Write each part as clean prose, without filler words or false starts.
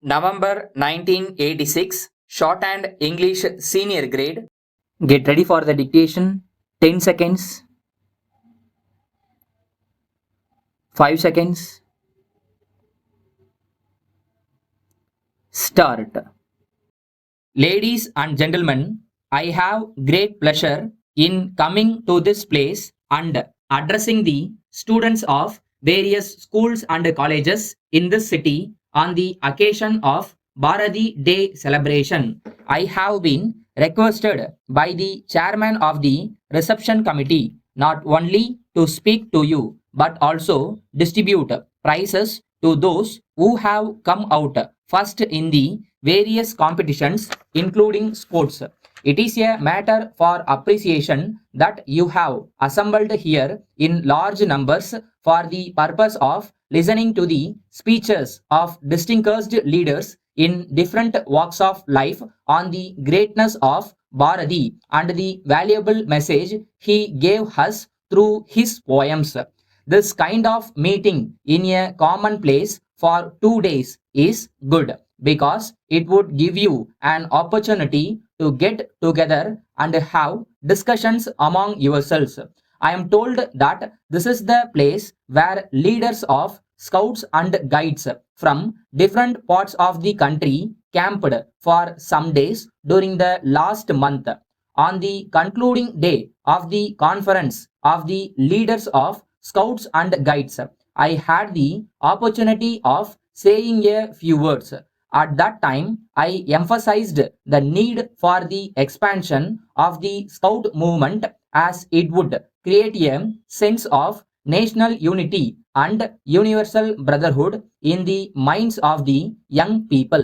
November 1986, Shorthand English Senior Grade. Get ready for the dictation. 10 seconds, 5 seconds, start. Ladies and gentlemen, I have great pleasure in coming to this place and addressing the students of various schools and colleges in this city on the occasion of Bharati Day celebration. I have been requested by the chairman of the reception committee not only to speak to you but also distribute prizes to those who have come out first in the various competitions including sports. It is a matter for appreciation that you have assembled here in large numbers for the purpose of listening to the speeches of distinguished leaders in different walks of life on the greatness of Bharati and the valuable message he gave us through his poems. This kind of meeting in a common place for 2 days is good because it would give you an opportunity to get together and have discussions among yourselves. I am told that this is the place where leaders of scouts and guides from different parts of the country camped for some days during the last month. On the concluding day of the conference of the leaders of scouts and guides, I had the opportunity of saying a few words. At that time, I emphasized the need for the expansion of the scout movement as it would create a sense of national unity and universal brotherhood in the minds of the young people.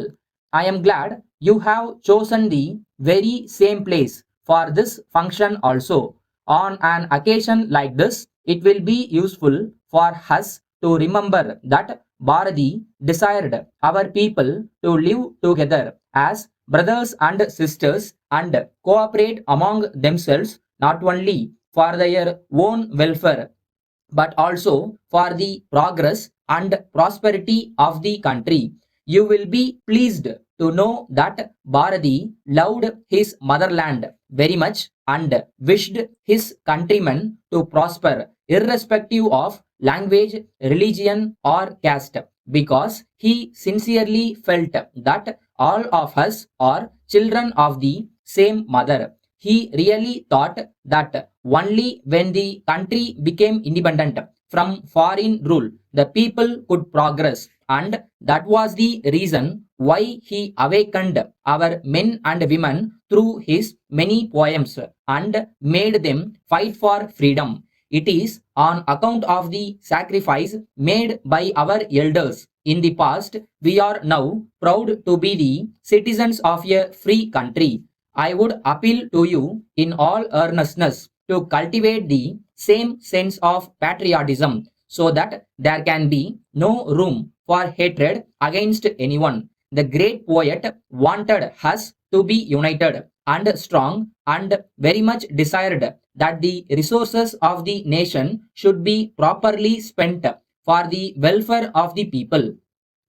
I am glad you have chosen the very same place for this function also. On an occasion like this, it will be useful for us to remember that Bharati desired our people to live together as brothers and sisters and cooperate among themselves not only for their own welfare but also for the progress and prosperity of the country. You will be pleased to know that Bharati loved his motherland very much and wished his countrymen to prosper irrespective of language, religion, or caste because he sincerely felt that all of us are children of the same mother. He really thought that only when the country became independent from foreign rule, the people could progress, and that was the reason why he awakened our men and women through his many poems and made them fight for freedom. It is on account of the sacrifice made by our elders in the past we are now proud to be the citizens of a free country. I would appeal to you in all earnestness to cultivate the same sense of patriotism so that there can be no room for hatred against anyone. The great poet wanted us to be united and strong and very much desired that the resources of the nation should be properly spent for the welfare of the people.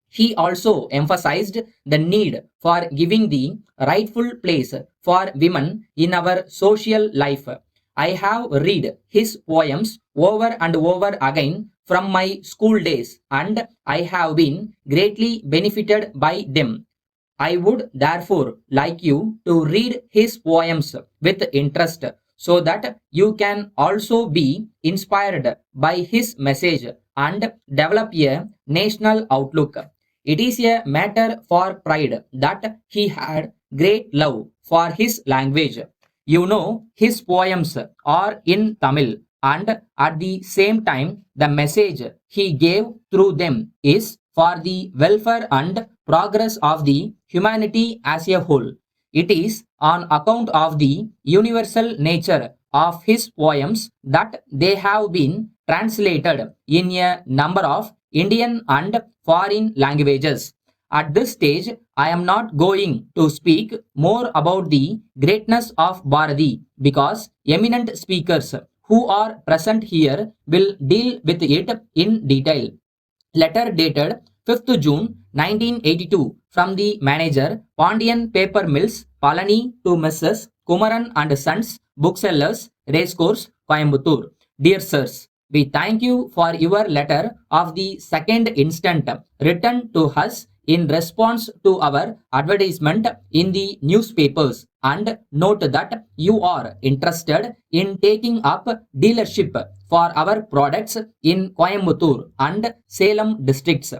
He also emphasized the need for giving the rightful place for women in our social life. I have read his poems over and over again from my school days and I have been greatly benefited by them. I would therefore like you to read his poems with interest so that you can also be inspired by his message and develop a national outlook. It is a matter for pride that he had great love for his language. You know, his poems are in Tamil, and at the same time, the message he gave through them is for the welfare and progress of the humanity as a whole. It is on account of the universal nature of his poems that they have been translated in a number of Indian and foreign languages. At this stage, I am not going to speak more about the greatness of Bharati because eminent speakers who are present here will deal with it in detail. Letter dated 5th June 1982 from the manager Pandian Paper Mills, Palani to Messrs. Kumaran and Sons, Booksellers, Racecourse, Coimbatore. Dear Sirs, we thank you for your letter of the 2nd instant written to us in response to our advertisement in the newspapers and note that you are interested in taking up dealership for our products in Coimbatore and Salem districts.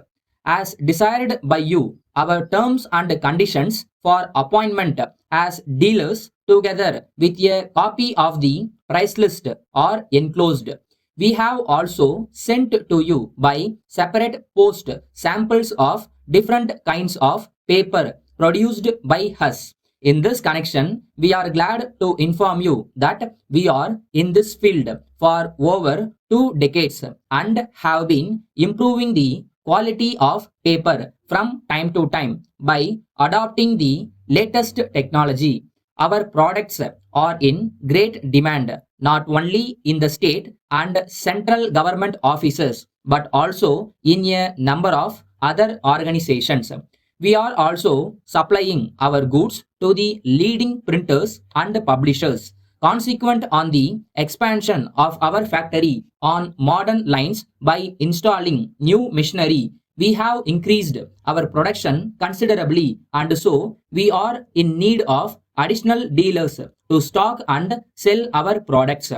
As desired by you, our terms and conditions for appointment as dealers together with a copy of the price list are enclosed. We have also sent to you by separate post samples of different kinds of paper produced by us. In this connection, we are glad to inform you that we are in this field for over 2 decades and have been improving the quality of paper from time to time by adopting the latest technology. Our products are in great demand not only in the state and central government offices but also in a number of other organizations. We are also supplying our goods to the leading printers and publishers. Consequent on the expansion of our factory on modern lines by installing new machinery, we have increased our production considerably and so we are in need of additional dealers to stock and sell our products.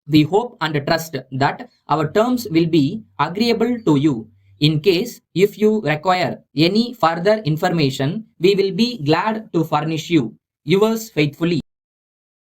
We hope and trust that our terms will be agreeable to you. In case if you require any further information, we will be glad to furnish you. Yours faithfully.